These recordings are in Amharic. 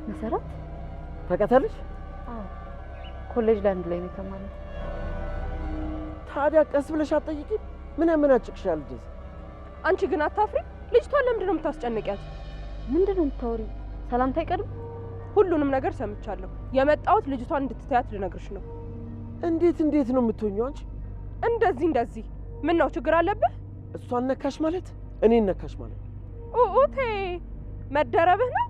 መሰረት ታውቃታለሽ? አዎ ኮሌጅ ላይ አንድ ላይ ነው የተማረው። ታዲያ ቀስ ብለሽ አትጠይቂ? ምን ያመናጭቅሻል? እንደዚህ አንቺ ግን አታፍሪ? ልጅቷን ለምንድን ነው የምታስጨንቂያት? ምንድን ነው የምታወሪው? ሰላምታ አይቀርም? ሁሉንም ነገር ሰምቻለሁ። የመጣሁት ልጅቷን እንድትተያት ልነግርሽ ነው። እንዴት ነው የምትሆኚው አንቺ? እንደዚህ ምን ነው ችግር አለብህ? እሷን ነካሽ ማለት እኔን ነካሽ ማለት ኡኡቴ መደረብህ ነው።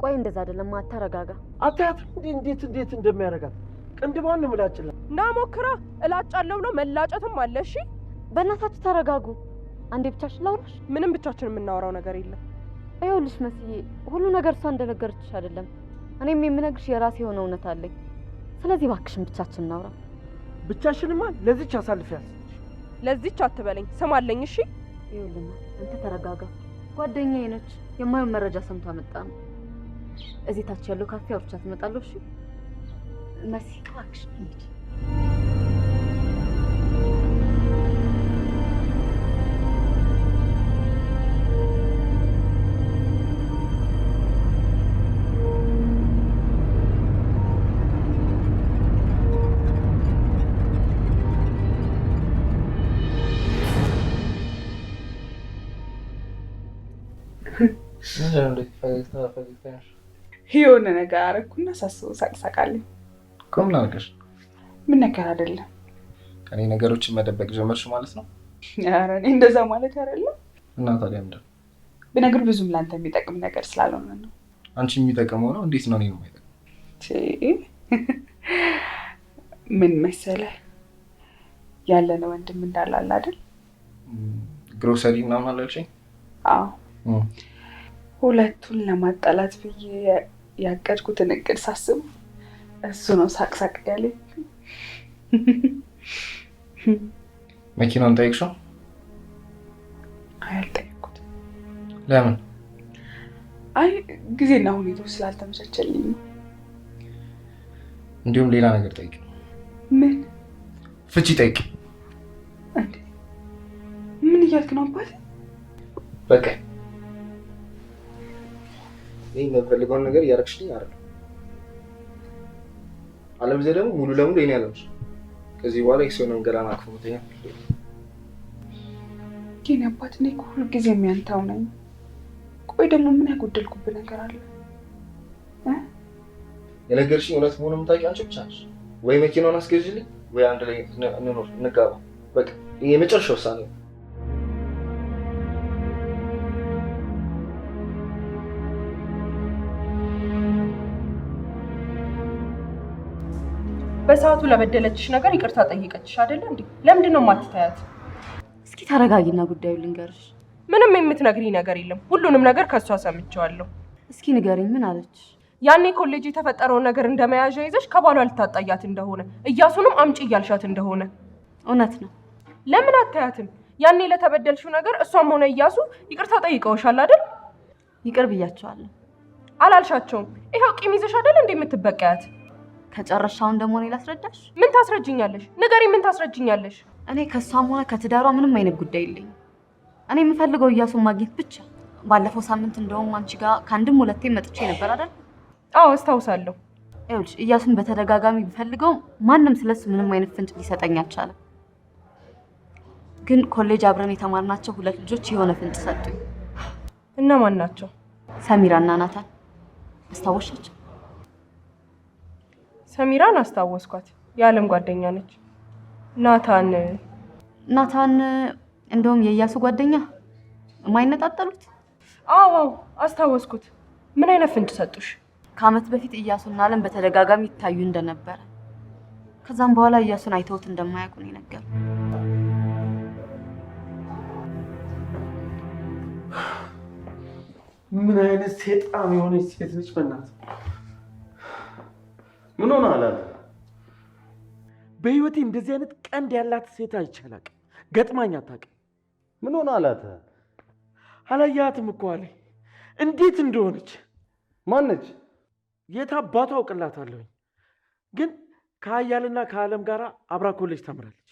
ቆይ እንደዛ አይደለም። አታረጋጋ። አታያት እንዴት እንደሚያረጋት ቅንድቧን ነው የምላጭላት። ና ሞክራ እላጫለሁ ብሎ መላጨትም አለ። እሺ በእናታችሁ ተረጋጉ። አንዴ ብቻችን ላውራሽ። ምንም ብቻችን የምናወራው ነገር የለም። ይኸውልሽ መስዬ፣ ሁሉ ነገር እሷ እንደነገረችሽ አይደለም። እኔም የምነግርሽ የራሴ የሆነ እውነት አለኝ። ስለዚህ እባክሽን ብቻችን እናውራ። ብቻሽንማ ለዚች አሳልፊያለሽ። ለዚች አትበለኝ፣ ስም አለኝ። እሺ ይኸውልና አንተ ተረጋጋ። ጓደኛዬ ነች። የማየውን መረጃ ሰምታ መጣ ነው። እዚህ ታች ያለው ካፌ አውርቻት እመጣለሁ። እሺ መሲ እባክሽ እንሂድ። የሆነ ነገር አደረኩና ሳስበው ሳቅሳቃለኝ። ምን አልከሽ? ምን ነገር አይደለም። ከኔ ነገሮችን መደበቅ ጀመርሽ ማለት ነው? ኧረ እኔ እንደዛ ማለት አይደለም። እና ታዲያ ምንድን ነው? ብነግር ብዙም ላንተ የሚጠቅም ነገር ስላልሆነ ነው። አንቺ የሚጠቅመው ነው? እንዴት ነው እኔን የማይጠቅም? ምን መሰለህ ያለነ ወንድም እንዳላል አይደል? ግሮሰሪ ምናምን አላልሽኝ? አዎ ሁለቱን ለማጣላት ብዬ ያቀድኩትን እቅድ ሳስብ እሱ ነው ሳቅሳቅ ያለኝ። መኪናውን ጠይቅሽው? አይ አልጠየቅኩትም። ለምን? አይ ጊዜና ሁኔታው ስላልተመቻቸልኝ ነው። እንዲሁም ሌላ ነገር ጠይቅ። ምን? ፍቺ ጠይቅ። እንዴ ምን እያልክ ነው አባቴ? በቃ ይሄን የምፈልገውን ነገር እያደረግሽልኝ አይደል? አለበለዚያ ደግሞ ሙሉ ለሙሉ የኔ ያለሽ ከዚህ በኋላ የሰውንም ገላና አክፎተኛ። ግን አባቴ እኔ እኮ ሁልጊዜ የሚያንተው ነኝ። ቆይ ደግሞ ምን ያጎደልኩብህ ነገር አለ? የነገርሽኝ እውነት መሆኑን የምታውቂው አንቺ ብቻ ነሽ። ወይ መኪናውን አስገዥልኝ ወይ አንድ ላይ እንኖር እንጋባ። በቃ ይሄ የመጨረሻ ውሳኔ ነው። በሰዓቱ ለበደለችሽ ነገር ይቅርታ ጠይቀችሽ አይደል እንዴ? ለምንድን ነው የማትታያት? እስኪ ተረጋጊና ጉዳዩን ልንገርሽ። ምንም የምትነግሪኝ ነገር የለም። ሁሉንም ነገር ከሷ ሰምቼዋለሁ። እስኪ ንገሪኝ፣ ምን አለች? ያኔ ኮሌጅ የተፈጠረውን ነገር እንደመያዣ ይዘሽ ከባሏ ልታጣያት እንደሆነ፣ እያሱንም አምጪ እያልሻት እንደሆነ። እውነት ነው። ለምን አታያትም? ያኔ ለተበደልሽው ነገር እሷም ሆነ እያሱ ይቅርታ ጠይቀውሻል አይደል? ይቅር ብያቸዋለሁ። አላልሻቸውም? ይኸው ቂም ይዘሽ አይደል እንዴ የምትበቀያት? ከጨረሻውን ደግሞ እኔ ላስረዳሽ። ምን ታስረጅኛለሽ? ንገሪ፣ ምን ታስረጅኛለሽ? እኔ ከሷም ሆነ ከትዳሯ ምንም አይነት ጉዳይ የለኝም። እኔ የምፈልገው እያሱን ማግኘት ብቻ። ባለፈው ሳምንት እንደውም አንቺ ጋር ከአንድም ሁለቴ መጥቼ ነበር አይደል? አዎ አስታውሳለሁ። ይኸውልሽ እያሱን በተደጋጋሚ ቢፈልገው ማንም ስለሱ ምንም አይነት ፍንጭ ሊሰጠኝ አልቻለም። ግን ኮሌጅ አብረን የተማርናቸው ሁለት ልጆች የሆነ ፍንጭ ሰጡኝ። እነማን ናቸው? ሰሚራና ናታን። አስታወሻቸው? ሰሚራን አስታወስኳት። የዓለም ጓደኛ ነች። ናታን እንደውም የእያሱ ጓደኛ የማይነጣጠሉት። አዎ አስታወስኩት። ምን አይነት ፍንጭ ሰጡሽ? ከዓመት በፊት እያሱና ዓለም በተደጋጋሚ ይታዩ እንደነበረ፣ ከዛም በኋላ እያሱን አይተውት እንደማያውቁ ነው የነገሩኝ። ምን አይነት ሴጣን የሆነች ሴት ነች በእናትህ! ምን ሆነ አላለ? በህይወቴ እንደዚህ አይነት ቀንድ ያላት ሴት አይቻላቅ ገጥማኝ አታውቅም። ምን ሆነ አላት? አላያትም እኮ አለኝ። እንዴት እንደሆነች። ማነች? የት አባቷ አውቅላታለሁኝ። ግን ከአያልና ከዓለም ጋር አብራ ኮሌጅ ተምራለች።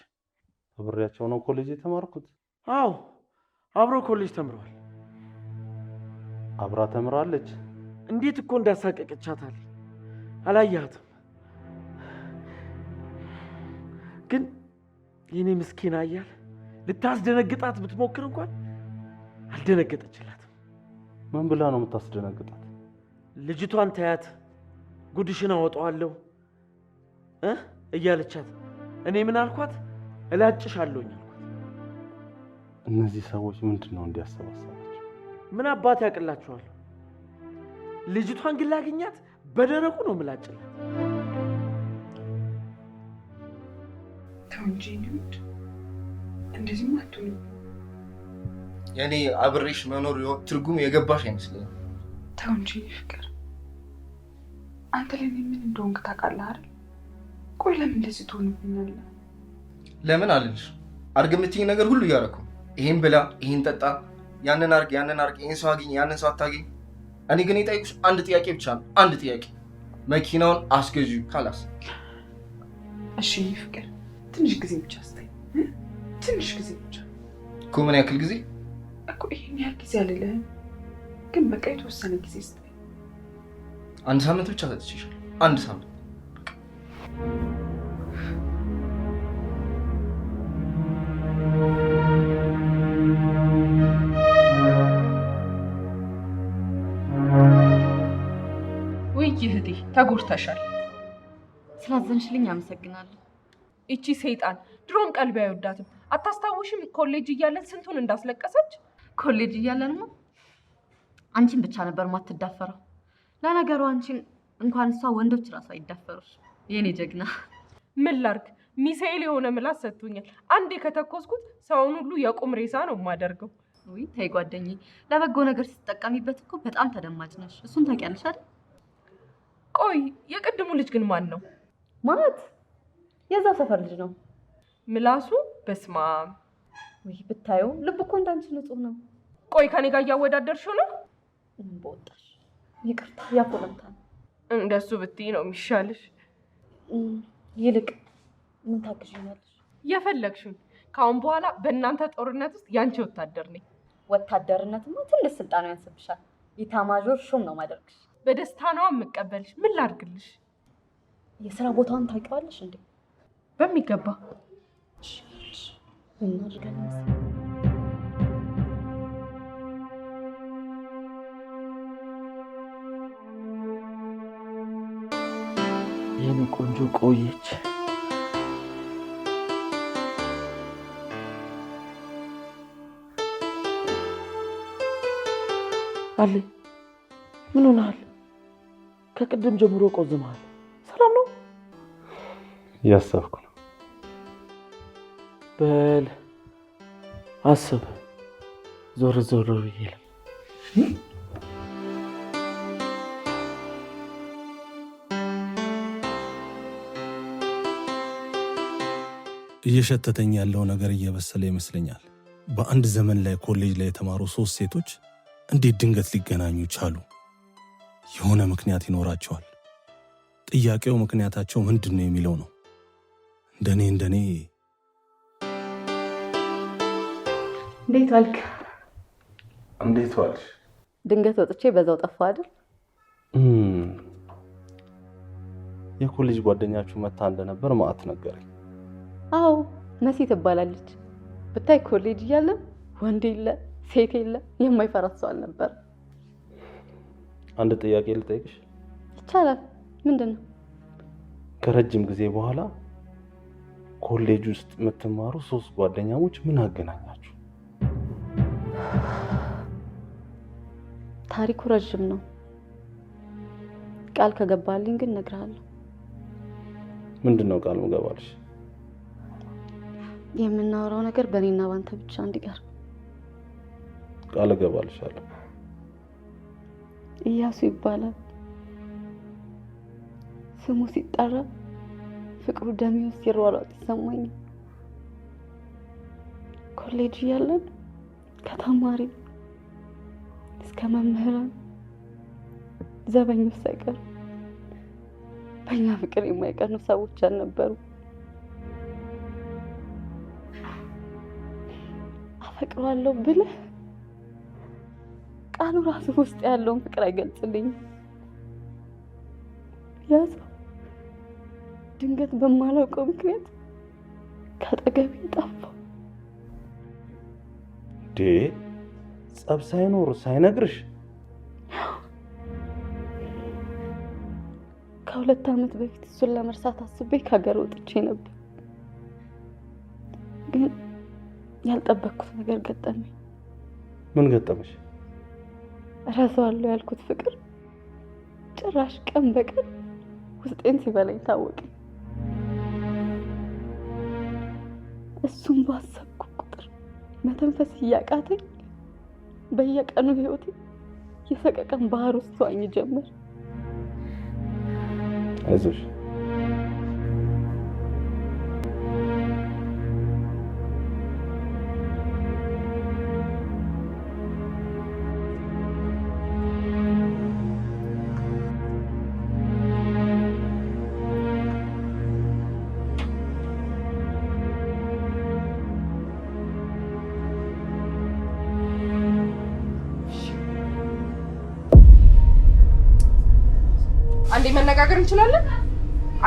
አብሬያቸው ነው ኮሌጅ የተማርኩት። አዎ አብሮ ኮሌጅ ተምረዋል። አብራ ተምራለች። እንዴት እኮ እንዳሳቀቀቻታል አላያትም? ግን የኔ ምስኪን አያል ልታስደነግጣት ብትሞክር እንኳን አልደነገጠችላትም። ምን ብላ ነው የምታስደነግጣት? ልጅቷን ታያት ጉድሽን አወጣዋለሁ እያለቻት፣ እኔ ምን አልኳት? እላጭሻለሁኝ አልኳት። እነዚህ ሰዎች ምንድን ነው እንዲያሰባሰባቸው? ምን አባት ያቅላችኋል? ልጅቷን ግን ላግኛት በደረቁ ነው ምላጭላት። ተው እንጂ ልጅ እንደዚህ ማቱኝ። የኔ አብሬሽ መኖር ትርጉም የገባሽ አይመስለኝም። ተው እንጂ ፍቅር፣ አንተ ለኔ ምን እንደሆንክ ታውቃለህ አይደል? ቆይ ለምን እንደዚህ ትሆንብኛለህ? ለምን አልልሽ? አርግ የምትይኝ ነገር ሁሉ እያደረኩ፣ ይሄን ብላ፣ ይሄን ጠጣ፣ ያንን አርግ፣ ይሄን ሰው አግኝ፣ ያንን ሰው አታግኝ። እኔ ግን የጠየቁሽ አንድ ጥያቄ ብቻ ነው። አንድ ጥያቄ፣ መኪናውን አስገዢው ካላስ? እሺ ፍቅር፣ ትንሽ ጊዜ ብቻ ስጠኝ። ትንሽ ጊዜ ብቻ እኮ። ምን ያክል ጊዜ እኮ? ይሄን ያህል ጊዜ አልልህም፣ ግን በቃ የተወሰነ ጊዜ ስጠኝ። አንድ ሳምንት ብቻ ሰጥቼሻለሁ። አንድ ሳምንት። ውይ እህቴ ተጎድተሻል። ስላዘንሽልኝ አመሰግናለሁ። እቺ ሰይጣን ድሮም ቀልቢ አይወዳትም። አታስታውሽም ኮሌጅ እያለን ስንቱን እንዳስለቀሰች? ኮሌጅ እያለንማ አንቺን ብቻ ነበር ማትዳፈረው። ለነገሩ አንቺን እንኳን እሷ ወንዶች ራሱ አይዳፈሩሽ የኔ ጀግና። ምን ላርግ? ሚሳኤል የሆነ ምላስ ሰጥቶኛል። አንዴ ከተኮስኩት ሰውን ሁሉ የቁም ሬሳ ነው የማደርገው። ውይ ተይ ጓደኛዬ፣ ለበጎ ነገር ስትጠቀሚበት እኮ በጣም ተደማጭ ነሽ። እሱን ታውቂያለሽ አይደል? ቆይ የቅድሙ ልጅ ግን ማን ነው? ማለት የዛው ሰፈር ልጅ ነው። ምላሱ በስማም። ውይ ብታየው ልብ እኮ እንዳንቺ ንጹህ ነው። ቆይ ከኔ ጋር እያወዳደርሽው ነው? ምን በወጣሽ። ይቅርታ ያፎለምታ ነው። እንደሱ ብትይ ነው የሚሻልሽ። ይልቅ ምን ታግዢኛለሽ? የፈለግሽውን። ከአሁን በኋላ በእናንተ ጦርነት ውስጥ ያንቺ ወታደር ነኝ። ወታደርነትማ ትንሽ ስልጣን ያንስብሻል። ኢታማዦር ሹም ነው ማደርግሽ። በደስታ ነው የምቀበልሽ። ምን ላድርግልሽ? የሥራ ቦታውን ታውቂዋለሽ እንዴ? በሚገባ። እናድርጋለን። የኔ ቆንጆ ቆየች። አለ ምን ሆነሃል? ከቅድም ጀምሮ ቆዝመሃል። ሰላም ነው? እያሰብኩ ነው። በል አስብ። ዞር ዞር ብዬ እየሸተተኝ ያለው ነገር እየበሰለ ይመስለኛል። በአንድ ዘመን ላይ ኮሌጅ ላይ የተማሩ 3 ሴቶች እንዴት ድንገት ሊገናኙ ቻሉ? የሆነ ምክንያት ይኖራቸዋል። ጥያቄው ምክንያታቸው ምንድን ነው የሚለው ነው። እንደኔ እንዴት ዋልክ? እንዴት ዋልሽ? ድንገት ወጥቼ በዛው ጠፋ አይደል? የኮሌጅ ጓደኛችሁ መታ እንደነበር ማአት ነገረኝ። አዎ መሲ ትባላለች። ብታይ ኮሌጅ እያለን ወንድ የለ ሴት የለ የማይፈራት ሰው አልነበር። አንድ ጥያቄ ልጠይቅሽ? ይቻላል። ምንድን ነው? ከረጅም ጊዜ በኋላ ኮሌጅ ውስጥ የምትማሩ 3 ጓደኛሞች ምን አገናኛችሁ? ታሪኩ ረጅም ነው። ቃል ከገባልኝ ግን እነግርሃለሁ። ምንድነው ቃል መገባልሽ? የምናወራው ነገር በእኔና ባንተ ብቻ እንዲቀር ቃል እገባልሻለሁ። ኢያሱ ይባላል። ስሙ ሲጠራ ፍቅሩ ደሜ ውስጥ ሲሯሯጥ ይሰማኛል። ኮሌጅ እያለን ከተማሪ እስከ መምህራን ዘበኞች ሳይቀር በእኛ ፍቅር የማይቀኑ ሰዎች አልነበሩ። አፈቅረዋለሁ ብለህ ቃሉ ራሱ ውስጥ ያለውን ፍቅር አይገልጽልኝም። ያ ሰው ድንገት በማላውቀው ምክንያት ከአጠገቤ ጠፋ። ጸብ ሳይኖር ሳይነግርሽ? ከ2 ዓመት በፊት እሱን ለመርሳት አስቤ ከሀገር ወጥቼ ነበር። ግን ያልጠበቅኩት ነገር ገጠመኝ። ምን ገጠመሽ? እረሳዋለሁ ያልኩት ፍቅር ጭራሽ ቀን በቀን ውስጤን ሲበላኝ ታወቀኝ። እሱም ባሰብኩ ቁጥር መተንፈስ እያቃተኝ በየቀኑ ህይወቴ የሰቀቀን ባህር ውስጥ ዋኝ ጀመር። አይዞሽ። አንዴ መነጋገር እንችላለን?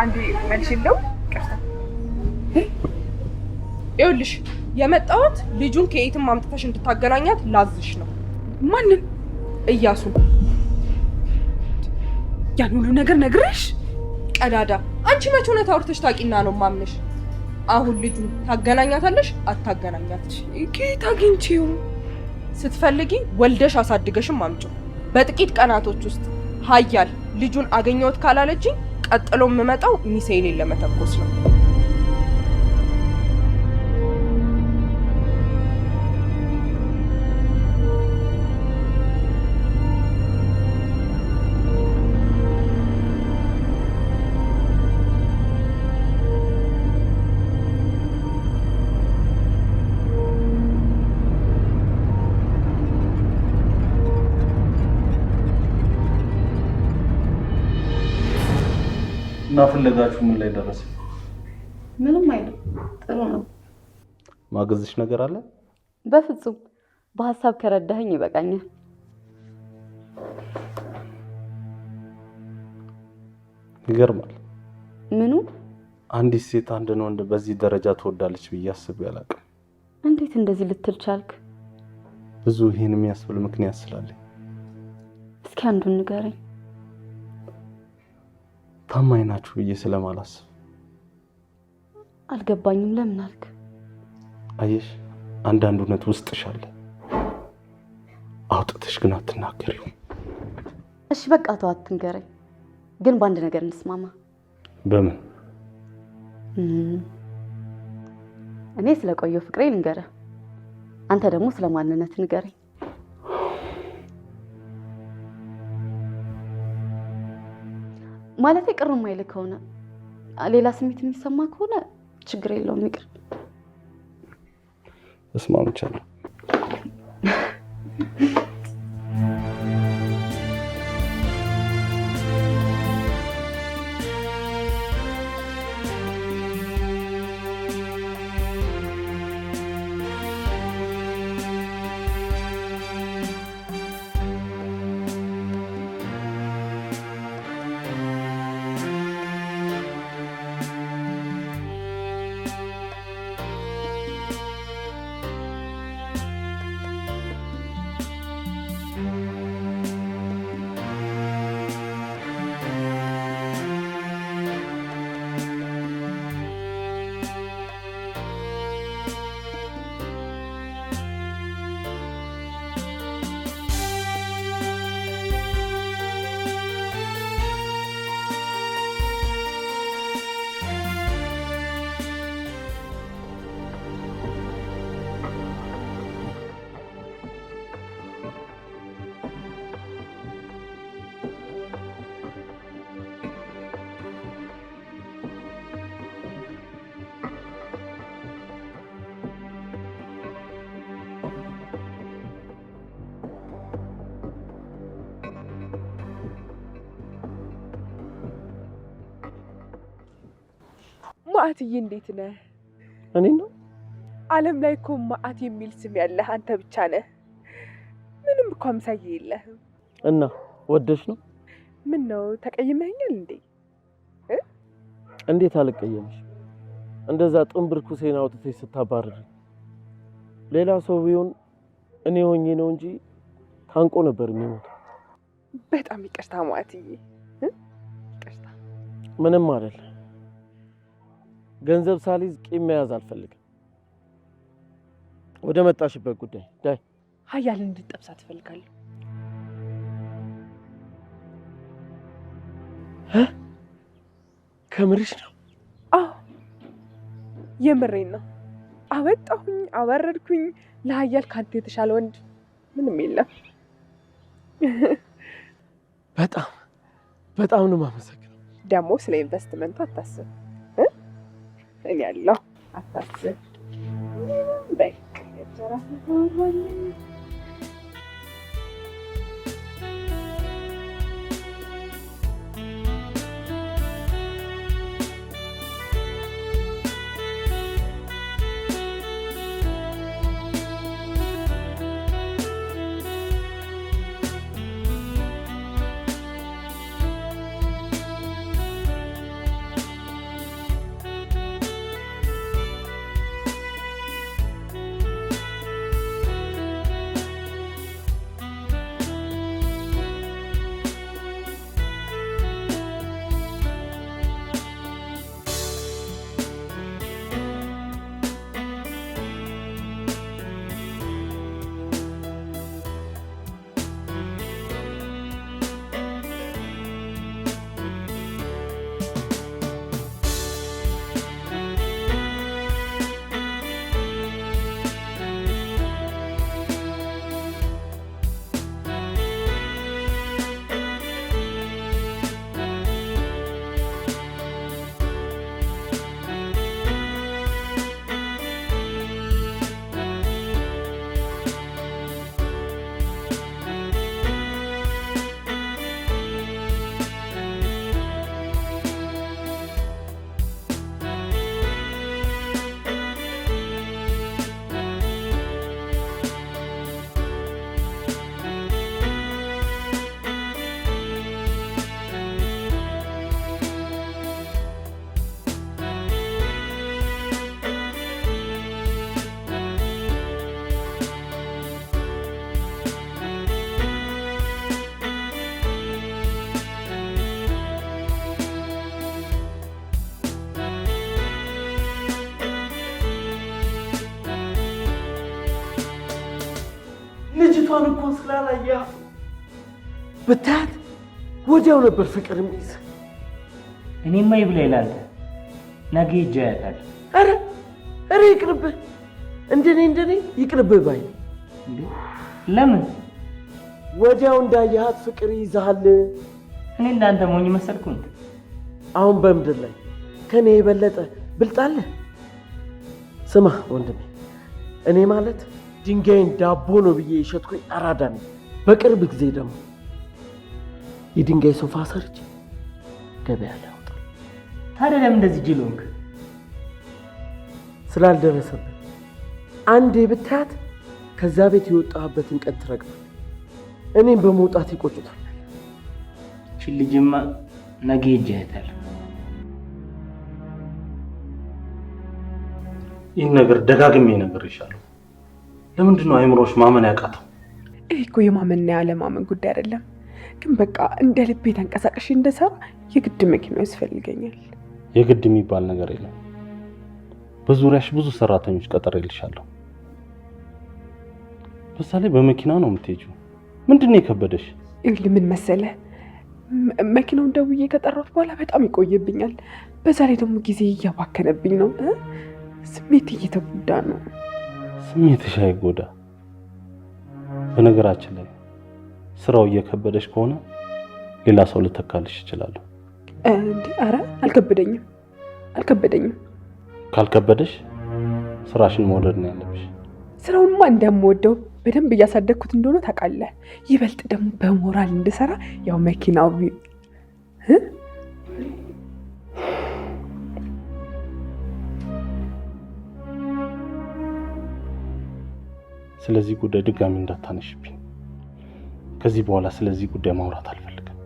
አንዴ መልሽ እንደው ቀርታ ይኸውልሽ የመጣሁት ልጁን ከየትም አምጥተሽ እንድታገናኛት ላዝሽ ነው። ማንን? እያሱ። ያን ሁሉ ነገር ነግረሽ? ቀዳዳ አንቺ መቼ ሆነ ታውርተሽ ታቂና ነው ማምነሽ? አሁን ልጁን ታገናኛታለሽ አታገናኛትሽ? ከየት አግኝቼው? ስትፈልጊ ወልደሽ አሳድገሽም አምጪው። በጥቂት ቀናቶች ውስጥ ሀያል ልጁን አገኘሁት ካላለችኝ ቀጥሎ የምመጣው ሚሳኤልን ለመተኮስ ነው። እና ፍለጋችሁ ምን ላይ ደረሰ? ምንም አይደለም፣ ጥሩ ነው። ማገዝሽ ነገር አለ? በፍጹም በሐሳብ ከረዳኸኝ ይበቃኛል። ይገርማል። ምኑ? አንዲት ሴት አንድን ወንድ በዚህ ደረጃ ትወዳለች ብዬ አስቤ አላውቅም። እንዴት እንደዚህ ልትል ቻልክ? ብዙ ይሄን የሚያስብል ምክንያት ስላለኝ። እስኪ አንዱን ንገረኝ። ታማኝ ናችሁ ብዬ ስለማላስብ። አልገባኝም። ለምን አልክ? አየሽ፣ አንዳንድ እውነት ውስጥሽ አለ፣ አውጥተሽ ግን አትናገሪው። እሺ በቃ ተው፣ አትንገረኝ። ግን በአንድ ነገር እንስማማ። በምን? እኔ ስለቆየው ፍቅሬ ልንገርህ፣ አንተ ደግሞ ስለማንነት ንገረኝ። ማለት ቅር የማይል ከሆነ ሌላ ስሜት የሚሰማ ከሆነ ችግር የለውም፣ ይቅር። እስማምቻለሁ። ማአትዬ እንዴት ነህ? እኔ ነው ዓለም ላይ እኮ ማአት የሚል ስም ያለህ አንተ ብቻ ነህ። ምንም እኮ አምሳዬ የለህም። እና ወደሽ ነው? ምን ነው ተቀይመኸኛል እንዴ? እንዴት አልቀየምሽ? እንደዛ ጥንብር ኩሴን አውጥተሽ ስታባርር ሌላ ሰው ቢሆን እኔ ሆኜ ነው እንጂ ታንቆ ነበር የሚሞተው። በጣም ይቅርታ ማዕትዬ፣ ይቅርታ። ምንም አይደል። ገንዘብ ሳልይዝ ቂም መያዝ አልፈልግም። ወደ መጣሽበት ጉዳይ ዳይ። ሀያል እንድጠብሳ ትፈልጋለሁ። ከምርሽ ነው? አዎ የምሬን ነው። አወጣሁኝ፣ አወረድኩኝ። ለሀያል ካንተ የተሻለ ወንድ ምንም የለም። በጣም በጣም ነው የማመሰግነው። ደግሞ ስለ ኢንቨስትመንቱ አታስብ፣ እኔ ያለሁ አታስብ። በቃ ልጅቷን እኮ ስላላያ ብታት ወዲያው ነበር ፍቅር የሚይዝ። እኔማ ይብላ ይላል ነገ ይጃያታል። አረ ይቅርብህ፣ እንደኔ ይቅርብህ ባይ። ለምን ወዲያው እንዳያት ፍቅር ይዛል። እኔ እንዳንተ ሞኝ መሰልኩ እንዴ? አሁን በምድር ላይ ከኔ የበለጠ ብልጣለ? ስማ ወንድሜ፣ እኔ ማለት ድንጋይን ዳቦ ነው ብዬ የሸጥኩኝ አራዳ ነኝ። በቅርብ ጊዜ ደግሞ የድንጋይ ሶፋ ሰርቼ ገበያ ላይ አወጣለሁ። ታዲያ ለምን እንደዚህ ጅል ሆንክ? ስላልደረሰብህ አንዴ ብታያት ከዛ ቤት የወጣህበትን ቀን ትረግማለህ። እኔም በመውጣት ይቆጩታል። እቺ ልጅማ ነገ ይጃያታል። ይህን ነገር ደጋግሜ ነግሬሻለሁ። ለምንድን ነው አይምሮሽ ማመን ያቃተው? ይህ እኮ የማመንና ያለማመን ጉዳይ አይደለም። ግን በቃ እንደ ልቤ ተንቀሳቀሽ እንደሰራ የግድ መኪና ያስፈልገኛል። የግድ የሚባል ነገር የለም። በዙሪያሽ ብዙ ሰራተኞች ቀጥሬልሻለሁ። በዛ ላይ በመኪና ነው የምትሄጂው። ምንድን ነው የከበደሽ? ይኸውልህ ምን መሰለህ፣ መኪናውን ደውዬ ከጠራሁት በኋላ በጣም ይቆይብኛል። በዛ ላይ ደግሞ ጊዜ እያባከነብኝ ነው። ስሜት እየተጎዳ ነው። ስሜትሽ አይጎዳ። በነገራችን ላይ ስራው እየከበደሽ ከሆነ ሌላ ሰው ልተካልሽ ይችላል። ኧረ አልከበደኝም። ካልከበደሽ ስራሽን መውደድ ነው ያለብሽ። ስራውንማ እንደምወደው በደንብ እያሳደግኩት እንደሆነ ታውቃለህ። ይበልጥ ደግሞ በሞራል እንድሰራ ያው መኪናው ስለዚህ ጉዳይ ድጋሚ እንዳታነሽብኝ። ከዚህ በኋላ ስለዚህ ጉዳይ ማውራት አልፈልግም።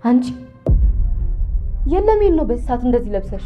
አንቺ የለም ነው በዚህ ሰዓት እንደዚህ ለብሰሽ